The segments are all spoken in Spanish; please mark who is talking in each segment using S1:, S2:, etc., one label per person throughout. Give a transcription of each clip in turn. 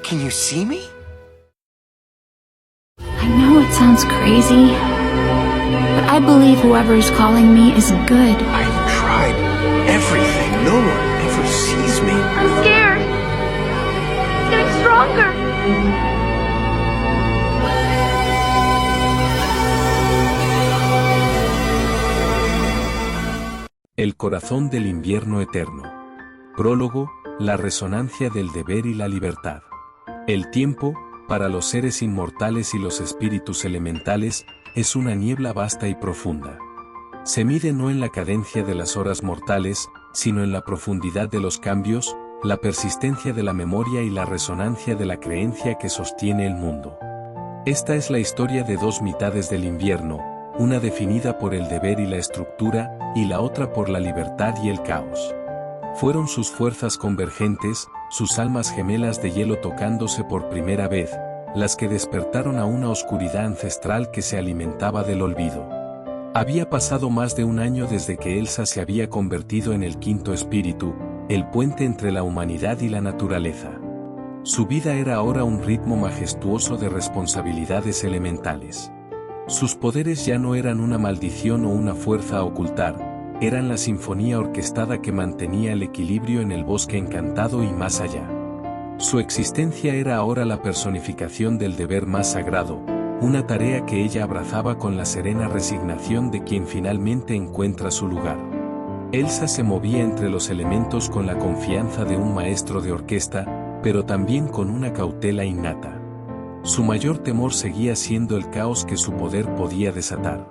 S1: Can you see me?
S2: I know it sounds crazy, but I believe whoever is calling me is good.
S1: I've tried everything. No one ever sees me.
S2: I'm scared. It's getting stronger.
S3: El corazón del invierno eterno. Prólogo, la resonancia del deber y la libertad. El tiempo, para los seres inmortales y los espíritus elementales, es una niebla vasta y profunda. Se mide no en la cadencia de las horas mortales, sino en la profundidad de los cambios, la persistencia de la memoria y la resonancia de la creencia que sostiene el mundo. Esta es la historia de dos mitades del invierno, una definida por el deber y la estructura, y la otra por la libertad y el caos. Fueron sus fuerzas convergentes, sus almas gemelas de hielo tocándose por primera vez, las que despertaron a una oscuridad ancestral que se alimentaba del olvido. Había pasado más de un año desde que Elsa se había convertido en el quinto espíritu, el puente entre la humanidad y la naturaleza. Su vida era ahora un ritmo majestuoso de responsabilidades elementales. Sus poderes ya no eran una maldición o una fuerza a ocultar, eran la sinfonía orquestada que mantenía el equilibrio en el bosque encantado y más allá. Su existencia era ahora la personificación del deber más sagrado, una tarea que ella abrazaba con la serena resignación de quien finalmente encuentra su lugar. Elsa se movía entre los elementos con la confianza de un maestro de orquesta, pero también con una cautela innata. Su mayor temor seguía siendo el caos que su poder podía desatar.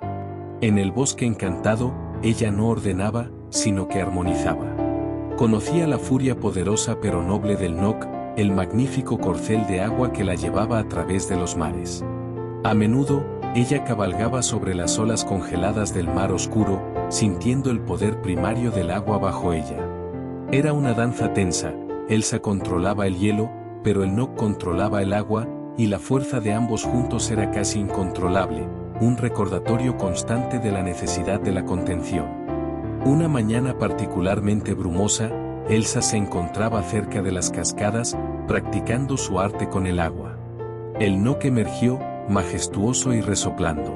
S3: En el bosque encantado, ella no ordenaba, sino que armonizaba. Conocía la furia poderosa pero noble del Nock, el magnífico corcel de agua que la llevaba a través de los mares. A menudo, ella cabalgaba sobre las olas congeladas del mar oscuro, sintiendo el poder primario del agua bajo ella. Era una danza tensa, Elsa controlaba el hielo, pero el Nock controlaba el agua, y la fuerza de ambos juntos era casi incontrolable, un recordatorio constante de la necesidad de la contención. Una mañana particularmente brumosa, Elsa se encontraba cerca de las cascadas, practicando su arte con el agua. El Nock emergió, majestuoso y resoplando.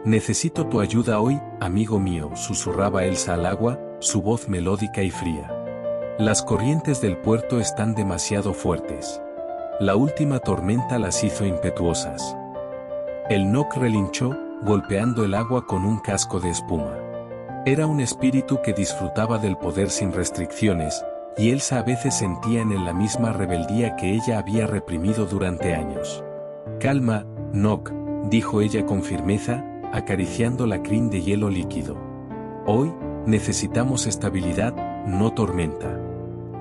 S3: «Necesito tu ayuda hoy, amigo mío», susurraba Elsa al agua, su voz melódica y fría. «Las corrientes del puerto están demasiado fuertes. La última tormenta las hizo impetuosas». El Nock relinchó, golpeando el agua con un casco de espuma. Era un espíritu que disfrutaba del poder sin restricciones, y Elsa a veces sentía en él la misma rebeldía que ella había reprimido durante años. «Calma, Nock», dijo ella con firmeza, acariciando la crin de hielo líquido. «Hoy, necesitamos estabilidad, no tormenta.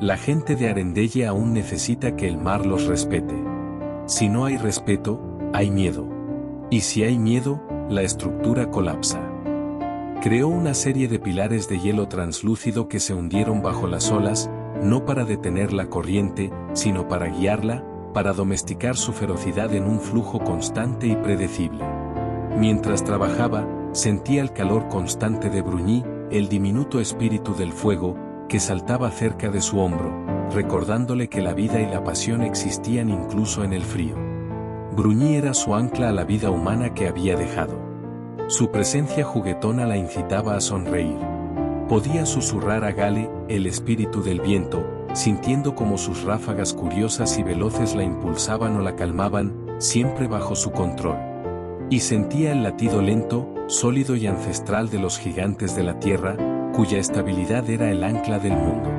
S3: La gente de Arendelle aún necesita que el mar los respete. Si no hay respeto, hay miedo. Y si hay miedo, la estructura colapsa». Creó una serie de pilares de hielo translúcido que se hundieron bajo las olas, no para detener la corriente, sino para guiarla, para domesticar su ferocidad en un flujo constante y predecible. Mientras trabajaba, sentía el calor constante de Bruni, el diminuto espíritu del fuego, que saltaba cerca de su hombro, recordándole que la vida y la pasión existían incluso en el frío. Bruni era su ancla a la vida humana que había dejado. Su presencia juguetona la incitaba a sonreír. Podía susurrar a Gale, el espíritu del viento, sintiendo como sus ráfagas curiosas y veloces la impulsaban o la calmaban, siempre bajo su control. Y sentía el latido lento, sólido y ancestral de los gigantes de la tierra, cuya estabilidad era el ancla del mundo.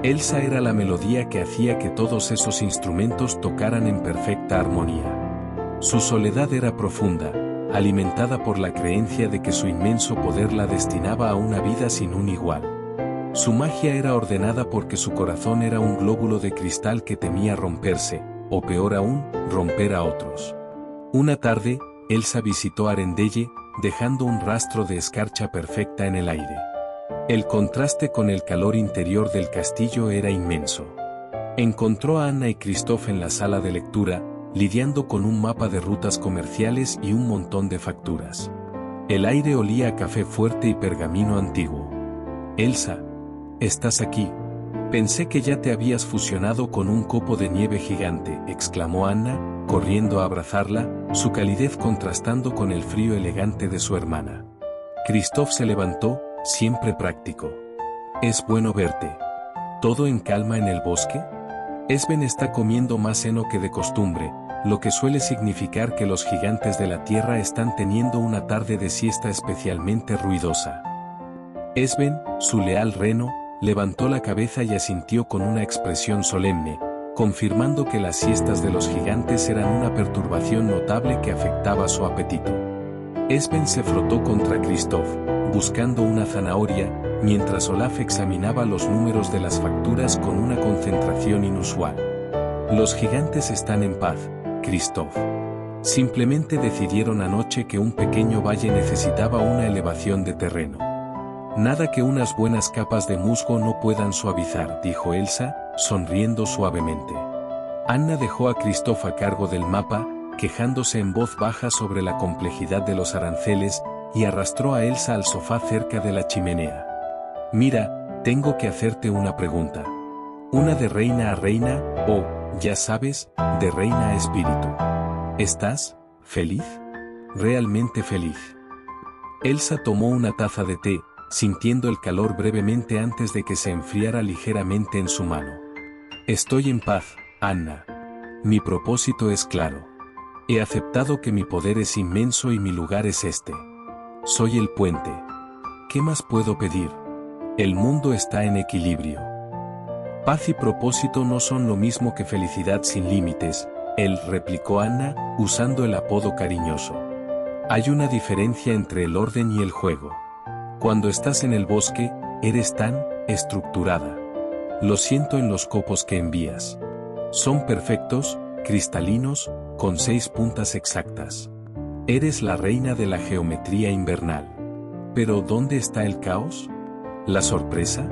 S3: Elsa era la melodía que hacía que todos esos instrumentos tocaran en perfecta armonía. Su soledad era profunda, alimentada por la creencia de que su inmenso poder la destinaba a una vida sin un igual. Su magia era ordenada porque su corazón era un glóbulo de cristal que temía romperse, o peor aún, romper a otros. Una tarde, Elsa visitó Arendelle, dejando un rastro de escarcha perfecta en el aire. El contraste con el calor interior del castillo era inmenso. Encontró a Anna y Christophe en la sala de lectura, lidiando con un mapa de rutas comerciales y un montón de facturas. El aire olía a café fuerte y pergamino antiguo. «Elsa, ¿estás aquí?», Pensé que ya te habías fusionado con un copo de nieve gigante, exclamó Anna, corriendo a abrazarla, su calidez contrastando con el frío elegante de su hermana. Christoph se levantó, siempre práctico. Es bueno verte. ¿Todo en calma en el bosque? Esben está comiendo más heno que de costumbre, lo que suele significar que los gigantes de la tierra están teniendo una tarde de siesta especialmente ruidosa. Esben, su leal reno, levantó la cabeza y asintió con una expresión solemne, confirmando que las siestas de los gigantes eran una perturbación notable que afectaba su apetito. Esben se frotó contra Christoph, buscando una zanahoria, mientras Olaf examinaba los números de las facturas con una concentración inusual. Los gigantes están en paz, Christoph. Simplemente decidieron anoche que un pequeño valle necesitaba una elevación de terreno. Nada que unas buenas capas de musgo no puedan suavizar, dijo Elsa, sonriendo suavemente. Anna dejó a Christoph a cargo del mapa, quejándose en voz baja sobre la complejidad de los aranceles, y arrastró a Elsa al sofá cerca de la chimenea. Mira, tengo que hacerte una pregunta. Una de reina a reina, o, ya sabes, de reina a espíritu. ¿Estás feliz? ¿Realmente feliz? Elsa tomó una taza de té, sintiendo el calor brevemente antes de que se enfriara ligeramente en su mano. Estoy en paz, Anna. Mi propósito es claro. He aceptado que mi poder es inmenso y mi lugar es este. Soy el puente. ¿Qué más puedo pedir? El mundo está en equilibrio. Paz y propósito no son lo mismo que felicidad sin límites, él replicó Anna, usando el apodo cariñoso. Hay una diferencia entre el orden y el juego. Cuando estás en el bosque, eres tan estructurada. Lo siento en los copos que envías. Son perfectos, cristalinos, con 6 puntas exactas. Eres la reina de la geometría invernal. Pero ¿dónde está el caos? ¿La sorpresa?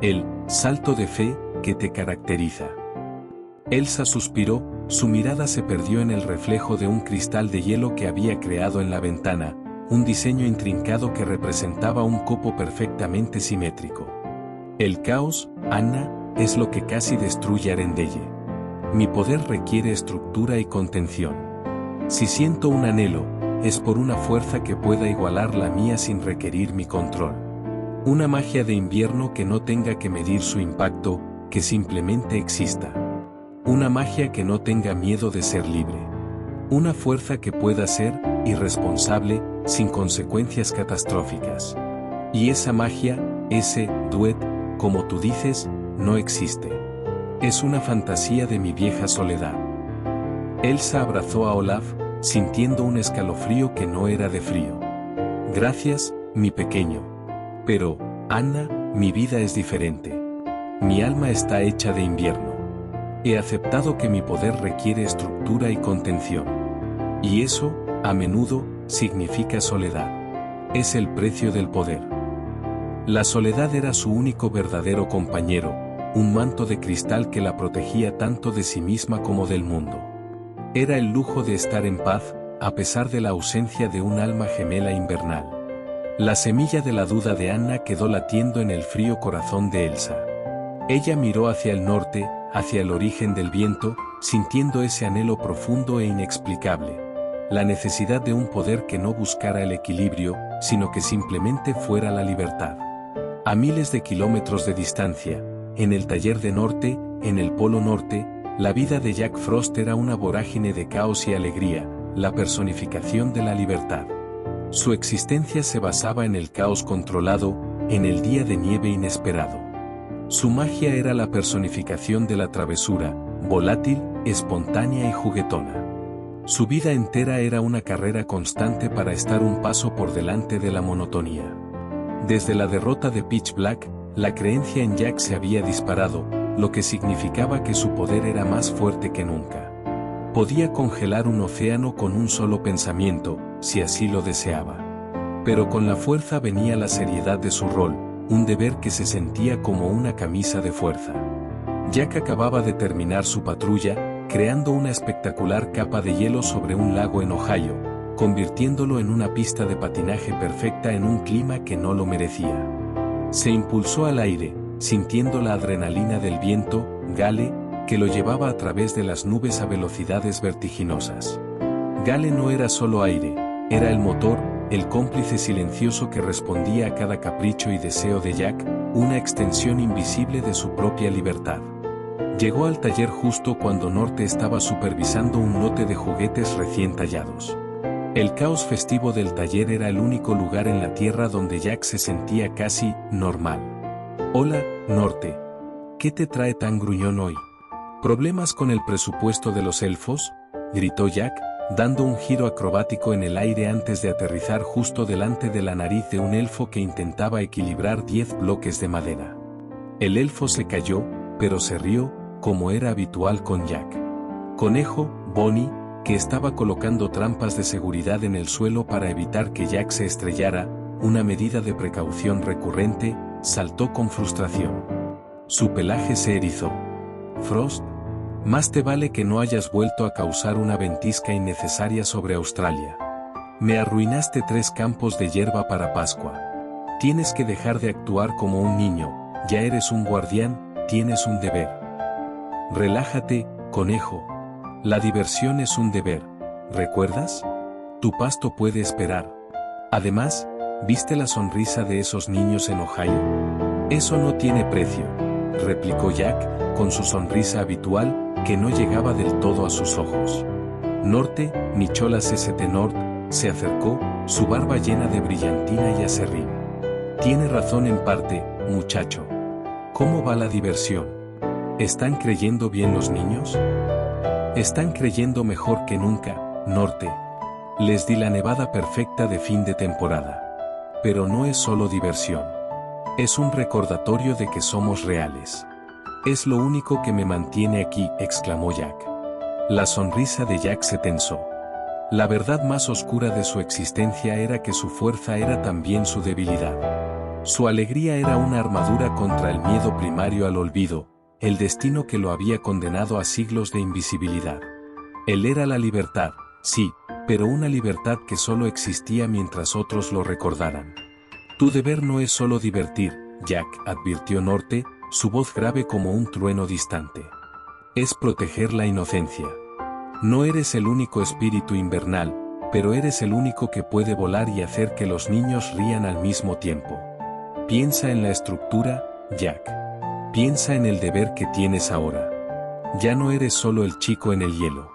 S3: El salto de fe que te caracteriza. Elsa suspiró, su mirada se perdió en el reflejo de un cristal de hielo que había creado en la ventana, un diseño intrincado que representaba un copo perfectamente simétrico. El caos, Anna, es lo que casi destruye Arendelle. Mi poder requiere estructura y contención. Si siento un anhelo, es por una fuerza que pueda igualar la mía sin requerir mi control. Una magia de invierno que no tenga que medir su impacto, que simplemente exista. Una magia que no tenga miedo de ser libre. Una fuerza que pueda ser irresponsable, sin consecuencias catastróficas. Y esa magia, ese duet, como tú dices, no existe. Es una fantasía de mi vieja soledad. Elsa abrazó a Olaf, sintiendo un escalofrío que no era de frío. Gracias, mi pequeño. Pero, Anna, mi vida es diferente. Mi alma está hecha de invierno. He aceptado que mi poder requiere estructura y contención. Y eso, a menudo, significa soledad. Es el precio del poder. La soledad era su único verdadero compañero, un manto de cristal que la protegía tanto de sí misma como del mundo. Era el lujo de estar en paz, a pesar de la ausencia de un alma gemela invernal. La semilla de la duda de Anna quedó latiendo en el frío corazón de Elsa. Ella miró hacia el norte, hacia el origen del viento, sintiendo ese anhelo profundo e inexplicable. La necesidad de un poder que no buscara el equilibrio, sino que simplemente fuera la libertad. A miles de kilómetros de distancia, en el taller de norte, en el polo norte, la vida de Jack Frost era una vorágine de caos y alegría, la personificación de la libertad. Su existencia se basaba en el caos controlado, en el día de nieve inesperado. Su magia era la personificación de la travesura, volátil, espontánea y juguetona. Su vida entera era una carrera constante para estar un paso por delante de la monotonía. Desde la derrota de Pitch Black, la creencia en Jack se había disparado, lo que significaba que su poder era más fuerte que nunca. Podía congelar un océano con un solo pensamiento, si así lo deseaba. Pero con la fuerza venía la seriedad de su rol, un deber que se sentía como una camisa de fuerza. Jack acababa de terminar su patrulla, creando una espectacular capa de hielo sobre un lago en Ohio, convirtiéndolo en una pista de patinaje perfecta en un clima que no lo merecía. Se impulsó al aire, sintiendo la adrenalina del viento, Gale, que lo llevaba a través de las nubes a velocidades vertiginosas. Gale no era solo aire, era el motor, el cómplice silencioso que respondía a cada capricho y deseo de Jack, una extensión invisible de su propia libertad. Llegó al taller justo cuando Norte estaba supervisando un lote de juguetes recién tallados. El caos festivo del taller era el único lugar en la Tierra donde Jack se sentía casi normal. «Hola, Norte. ¿Qué te trae tan gruñón hoy? ¿Problemas con el presupuesto de los elfos?», gritó Jack, dando un giro acrobático en el aire antes de aterrizar justo delante de la nariz de un elfo que intentaba equilibrar 10 bloques de madera. El elfo se cayó, pero se rió, como era habitual con Jack. Conejo, Bonnie, que estaba colocando trampas de seguridad en el suelo para evitar que Jack se estrellara, una medida de precaución recurrente, saltó con frustración. Su pelaje se erizó. «Frost, más te vale que no hayas vuelto a causar una ventisca innecesaria sobre Australia. Me arruinaste 3 campos de hierba para Pascua. Tienes que dejar de actuar como un niño, ya eres un guardián, tienes un deber». «Relájate, conejo. La diversión es un deber, ¿recuerdas? Tu pasto puede esperar. Además, ¿viste la sonrisa de esos niños en Ohio? Eso no tiene precio», replicó Jack, con su sonrisa habitual, que no llegaba del todo a sus ojos. Norte, Nicholas St. North, se acercó, su barba llena de brillantina y aserrín. «Tiene razón en parte, muchacho. ¿Cómo va la diversión? ¿Están creyendo bien los niños?». «Están creyendo mejor que nunca, Norte. Les di la nevada perfecta de fin de temporada. Pero no es solo diversión. Es un recordatorio de que somos reales. Es lo único que me mantiene aquí», exclamó Jack. La sonrisa de Jack se tensó. La verdad más oscura de su existencia era que su fuerza era también su debilidad. Su alegría era una armadura contra el miedo primario al olvido, el destino que lo había condenado a siglos de invisibilidad. Él era la libertad, sí, pero una libertad que solo existía mientras otros lo recordaran. «Tu deber no es solo divertir», Jack, advirtió Norte, su voz grave como un trueno distante. «Es proteger la inocencia. No eres el único espíritu invernal, pero eres el único que puede volar y hacer que los niños rían al mismo tiempo. Piensa en la estructura, Jack. Piensa en el deber que tienes ahora. Ya no eres solo el chico en el hielo.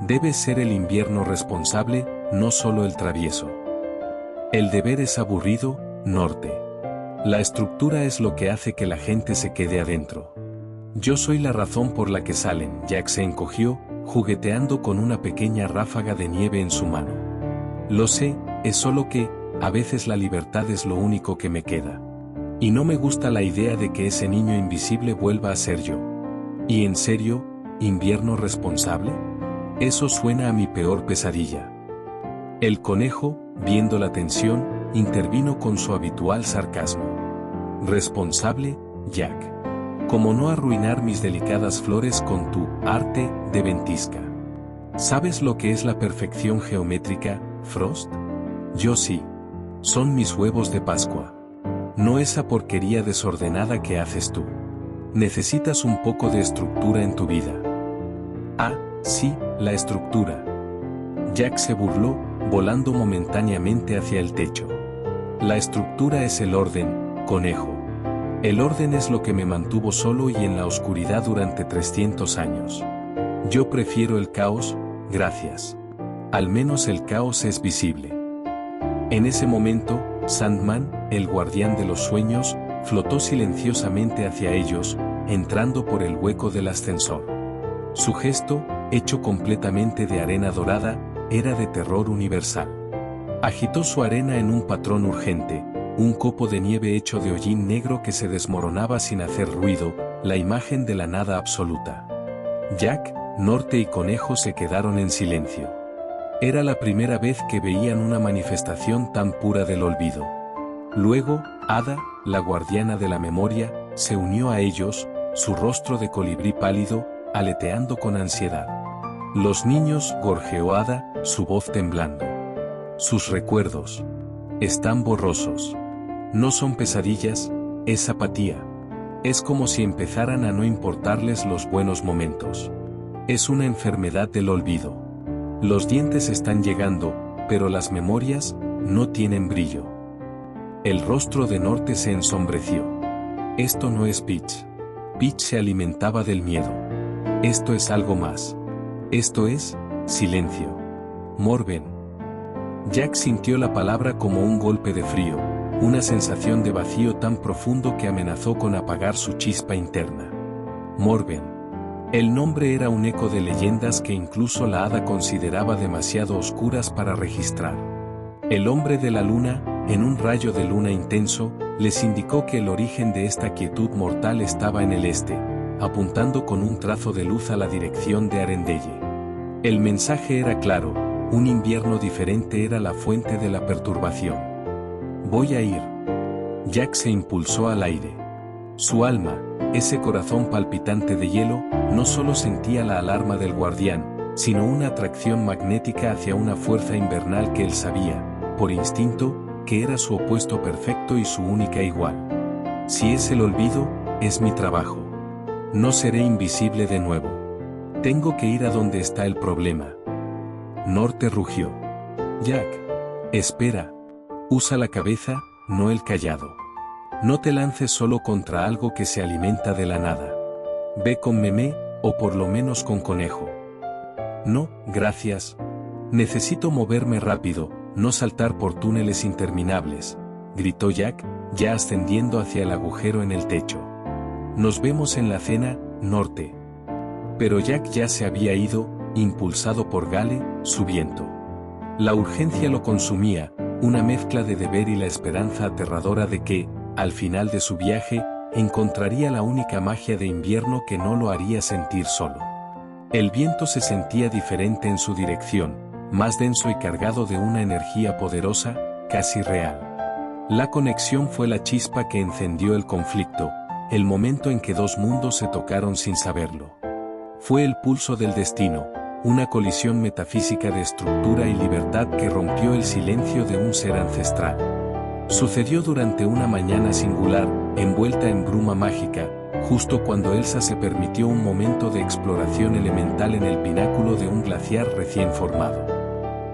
S3: Debes ser el invierno responsable, no solo el travieso. El deber es aburrido, Norte. La estructura es lo que hace que la gente se quede adentro. Yo soy la razón por la que salen». Jack se encogió, jugueteando con una pequeña ráfaga de nieve en su mano. «Lo sé, es solo que, a veces la libertad es lo único que me queda. Y no me gusta la idea de que ese niño invisible vuelva a ser yo. ¿Y en serio, invierno responsable? Eso suena a mi peor pesadilla». El conejo, viendo la tensión, intervino con su habitual sarcasmo. «¿Responsable, Jack? ¿Cómo no arruinar mis delicadas flores con tu arte de ventisca? ¿Sabes lo que es la perfección geométrica, Frost? Yo sí. Son mis huevos de Pascua. No esa porquería desordenada que haces tú. Necesitas un poco de estructura en tu vida». «Ah, sí, la estructura». Jack se burló, volando momentáneamente hacia el techo. «La estructura es el orden, conejo. El orden es lo que me mantuvo solo y en la oscuridad durante 300 años. Yo prefiero el caos, gracias. Al menos el caos es visible». En ese momento, Sandman, el guardián de los sueños, flotó silenciosamente hacia ellos, entrando por el hueco del ascensor. Su gesto, hecho completamente de arena dorada, era de terror universal. Agitó su arena en un patrón urgente, un copo de nieve hecho de hollín negro que se desmoronaba sin hacer ruido, la imagen de la nada absoluta. Jack, Norte y Conejo se quedaron en silencio. Era la primera vez que veían una manifestación tan pura del olvido. Luego, Ada, la guardiana de la memoria, se unió a ellos, su rostro de colibrí pálido, aleteando con ansiedad. «Los niños», gorjeó Ada, su voz temblando. «Sus recuerdos. Están borrosos. No son pesadillas, es apatía. Es como si empezaran a no importarles los buenos momentos. Es una enfermedad del olvido. Los dientes están llegando, pero las memorias no tienen brillo. El rostro de Norte se ensombreció. Esto no es Peach. Peach se alimentaba del miedo. Esto es algo más. Esto es silencio. Morven. Jack sintió la palabra como un golpe de frío, una sensación de vacío tan profundo que amenazó con apagar su chispa interna. Morven. El nombre era un eco de leyendas que incluso la hada consideraba demasiado oscuras para registrar. El hombre de la luna, en un rayo de luna intenso, les indicó que el origen de esta quietud mortal estaba en el este, apuntando con un trazo de luz a la dirección de Arendelle. El mensaje era claro, un invierno diferente era la fuente de la perturbación. Voy a ir. Jack se impulsó al aire. Su alma, ese corazón palpitante de hielo, no solo sentía la alarma del guardián, sino una atracción magnética hacia una fuerza invernal que él sabía, por instinto, que era su opuesto perfecto y su única igual. Si es el olvido, es mi trabajo. No seré invisible de nuevo. Tengo que ir a donde está el problema. Norte rugió. Jack. Espera. Usa la cabeza, no el callado. No te lances solo contra algo que se alimenta de la nada. Ve con Memé, o por lo menos con Conejo. No, gracias. Necesito moverme rápido, no saltar por túneles interminables, gritó Jack, ya ascendiendo hacia el agujero en el techo. Nos vemos en la cena, Norte. Pero Jack ya se había ido, impulsado por Gale, su viento. La urgencia lo consumía, una mezcla de deber y la esperanza aterradora de que, al final de su viaje, encontraría la única magia de invierno que no lo haría sentir solo. El viento se sentía diferente en su dirección, más denso y cargado de una energía poderosa, casi real. La conexión fue la chispa que encendió el conflicto, el momento en que dos mundos se tocaron sin saberlo. Fue el pulso del destino, una colisión metafísica de estructura y libertad que rompió el silencio de un ser ancestral. Sucedió durante una mañana singular, envuelta en bruma mágica, justo cuando Elsa se permitió un momento de exploración elemental en el pináculo de un glaciar recién formado.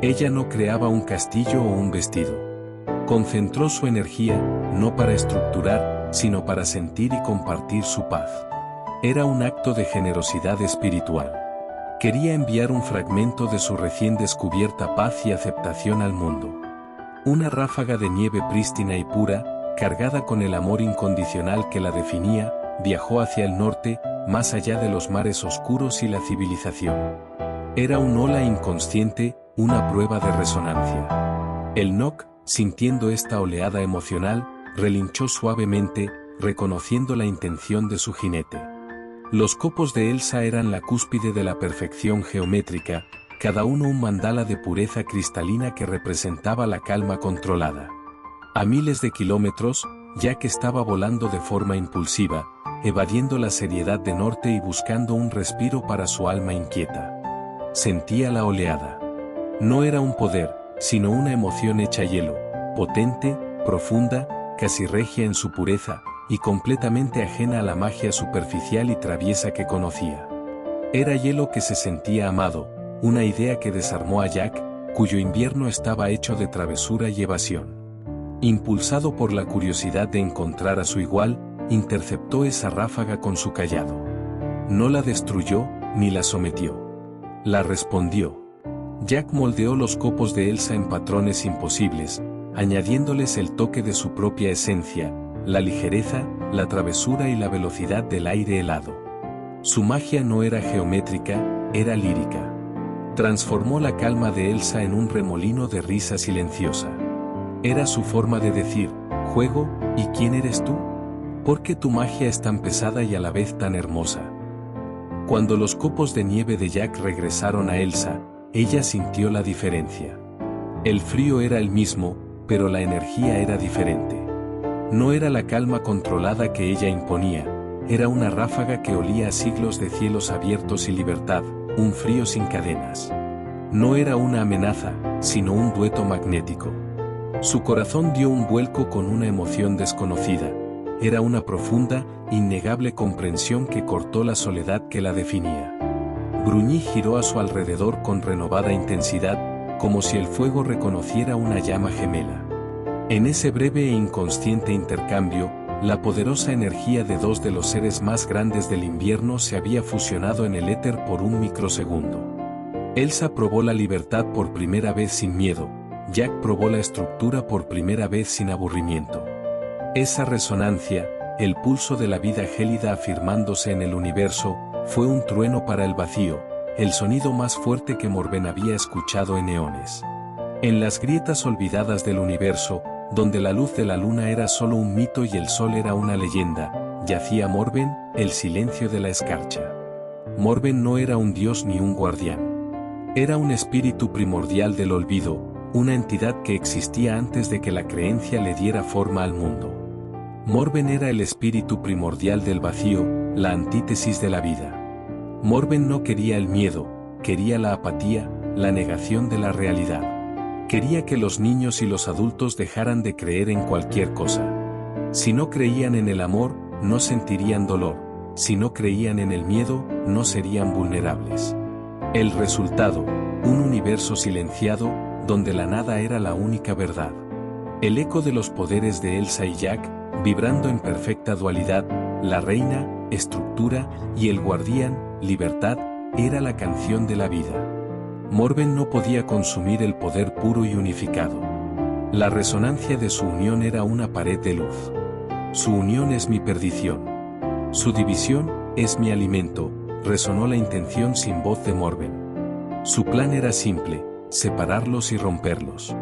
S3: Ella no creaba un castillo o un vestido. Concentró su energía, no para estructurar, sino para sentir y compartir su paz. Era un acto de generosidad espiritual. Quería enviar un fragmento de su recién descubierta paz y aceptación al mundo. Una ráfaga de nieve prístina y pura, cargada con el amor incondicional que la definía, viajó hacia el norte, más allá de los mares oscuros y la civilización. Era un ola inconsciente, una prueba de resonancia. El Nock, sintiendo esta oleada emocional, relinchó suavemente, reconociendo la intención de su jinete. Los copos de Elsa eran la cúspide de la perfección geométrica, cada uno un mandala de pureza cristalina que representaba la calma controlada. A miles de kilómetros, Jack estaba volando de forma impulsiva, evadiendo la seriedad de Norte y buscando un respiro para su alma inquieta. Sentía la oleada. No era un poder, sino una emoción hecha hielo, potente, profunda, casi regia en su pureza, y completamente ajena a la magia superficial y traviesa que conocía. Era hielo que se sentía amado, una idea que desarmó a Jack, cuyo invierno estaba hecho de travesura y evasión. Impulsado por la curiosidad de encontrar a su igual, interceptó esa ráfaga con su cayado. No la destruyó, ni la sometió. La respondió. Jack moldeó los copos de Elsa en patrones imposibles, añadiéndoles el toque de su propia esencia, la ligereza, la travesura y la velocidad del aire helado. Su magia no era geométrica, era lírica. Transformó la calma de Elsa en un remolino de risa silenciosa. Era su forma de decir, juego, ¿y quién eres tú? ¿Por qué tu magia es tan pesada y a la vez tan hermosa? Cuando los copos de nieve de Jack regresaron a Elsa, ella sintió la diferencia. El frío era el mismo, pero la energía era diferente. No era la calma controlada que ella imponía, era una ráfaga que olía a siglos de cielos abiertos y libertad, un frío sin cadenas. No era una amenaza, sino un dueto magnético. Su corazón dio un vuelco con una emoción desconocida, era una profunda, innegable comprensión que cortó la soledad que la definía. Bruni giró a su alrededor con renovada intensidad, como si el fuego reconociera una llama gemela. En ese breve e inconsciente intercambio, la poderosa energía de dos de los seres más grandes del invierno se había fusionado en el éter por un microsegundo. Elsa probó la libertad por primera vez sin miedo, Jack probó la estructura por primera vez sin aburrimiento. Esa resonancia, el pulso de la vida gélida afirmándose en el universo, fue un trueno para el vacío, el sonido más fuerte que Morven había escuchado en eones. En las grietas olvidadas del universo, donde la luz de la luna era solo un mito y el sol era una leyenda, yacía Morven, el silencio de la escarcha. Morven no era un dios ni un guardián. Era un espíritu primordial del olvido, una entidad que existía antes de que la creencia le diera forma al mundo. Morven era el espíritu primordial del vacío, la antítesis de la vida. Morven no quería el miedo, quería la apatía, la negación de la realidad. Quería que los niños y los adultos dejaran de creer en cualquier cosa. Si no creían en el amor, no sentirían dolor. Si no creían en el miedo, no serían vulnerables. El resultado, un universo silenciado, donde la nada era la única verdad. El eco de los poderes de Elsa y Jack, vibrando en perfecta dualidad, la reina, estructura, y el guardián, libertad, era la canción de la vida. Morven no podía consumir el poder puro y unificado. La resonancia de su unión era una pared de luz. Su unión es mi perdición. Su división es mi alimento, resonó la intención sin voz de Morven. Su plan era simple, separarlos y romperlos.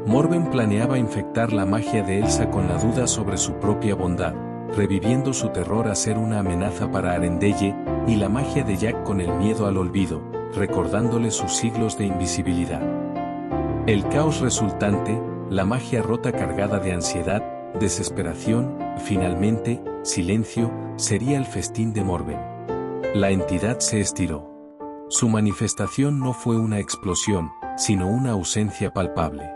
S3: Morven planeaba infectar la magia de Elsa con la duda sobre su propia bondad, reviviendo su terror a ser una amenaza para Arendelle, y la magia de Jack con el miedo al olvido, recordándole sus siglos de invisibilidad. El caos resultante, la magia rota cargada de ansiedad, desesperación, finalmente, silencio, sería el festín de Morven. La entidad se estiró. Su manifestación no fue una explosión, sino una ausencia palpable.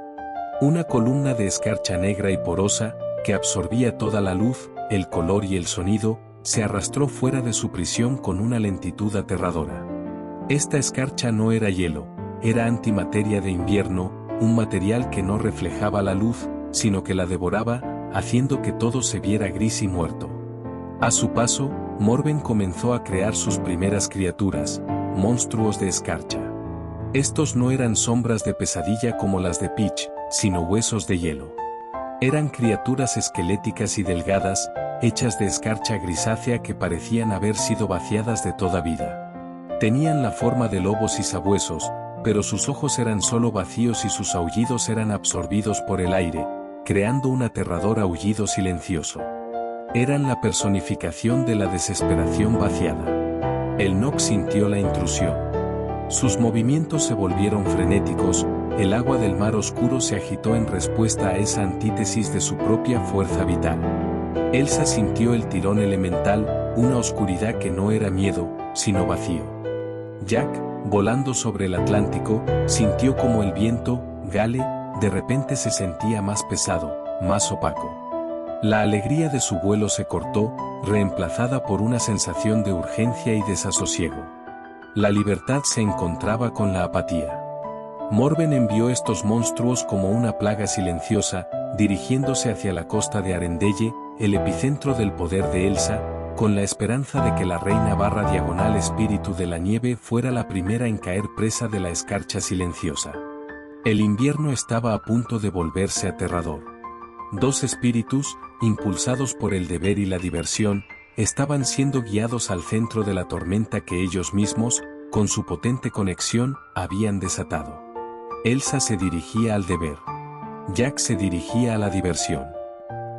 S3: Una columna de escarcha negra y porosa, que absorbía toda la luz, el color y el sonido, se arrastró fuera de su prisión con una lentitud aterradora. Esta escarcha no era hielo, era antimateria de invierno, un material que no reflejaba la luz, sino que la devoraba, haciendo que todo se viera gris y muerto. A su paso, Morven comenzó a crear sus primeras criaturas, monstruos de escarcha. Estos no eran sombras de pesadilla como las de Peach, sino huesos de hielo. Eran criaturas esqueléticas y delgadas, hechas de escarcha grisácea que parecían haber sido vaciadas de toda vida. Tenían la forma de lobos y sabuesos, pero sus ojos eran solo vacíos y sus aullidos eran absorbidos por el aire, creando un aterrador aullido silencioso. Eran la personificación de la desesperación vaciada. El Nox sintió la intrusión. Sus movimientos se volvieron frenéticos, el agua del mar oscuro se agitó en respuesta a esa antítesis de su propia fuerza vital. Elsa sintió el tirón elemental, una oscuridad que no era miedo, sino vacío. Jack, volando sobre el Atlántico, sintió como el viento, Gale, de repente se sentía más pesado, más opaco. La alegría de su vuelo se cortó, reemplazada por una sensación de urgencia y desasosiego. La libertad se encontraba con la apatía. Morven envió estos monstruos como una plaga silenciosa, dirigiéndose hacia la costa de Arendelle, el epicentro del poder de Elsa, con la esperanza de que la reina / espíritu de la nieve fuera la primera en caer presa de la escarcha silenciosa. El invierno estaba a punto de volverse aterrador. Dos espíritus, impulsados por el deber y la diversión, estaban siendo guiados al centro de la tormenta que ellos mismos, con su potente conexión, habían desatado. Elsa se dirigía al deber. Jack se dirigía a la diversión.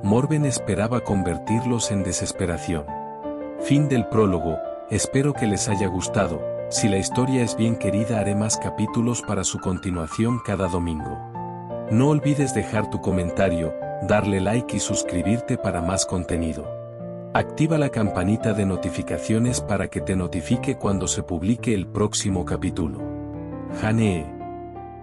S3: Morven esperaba convertirlos en desesperación. Fin del prólogo. Espero que les haya gustado. Si la historia es bien querida, haré más capítulos para su continuación cada domingo. No olvides dejar tu comentario, darle like y suscribirte para más contenido. Activa la campanita de notificaciones para que te notifique cuando se publique el próximo capítulo. Jane.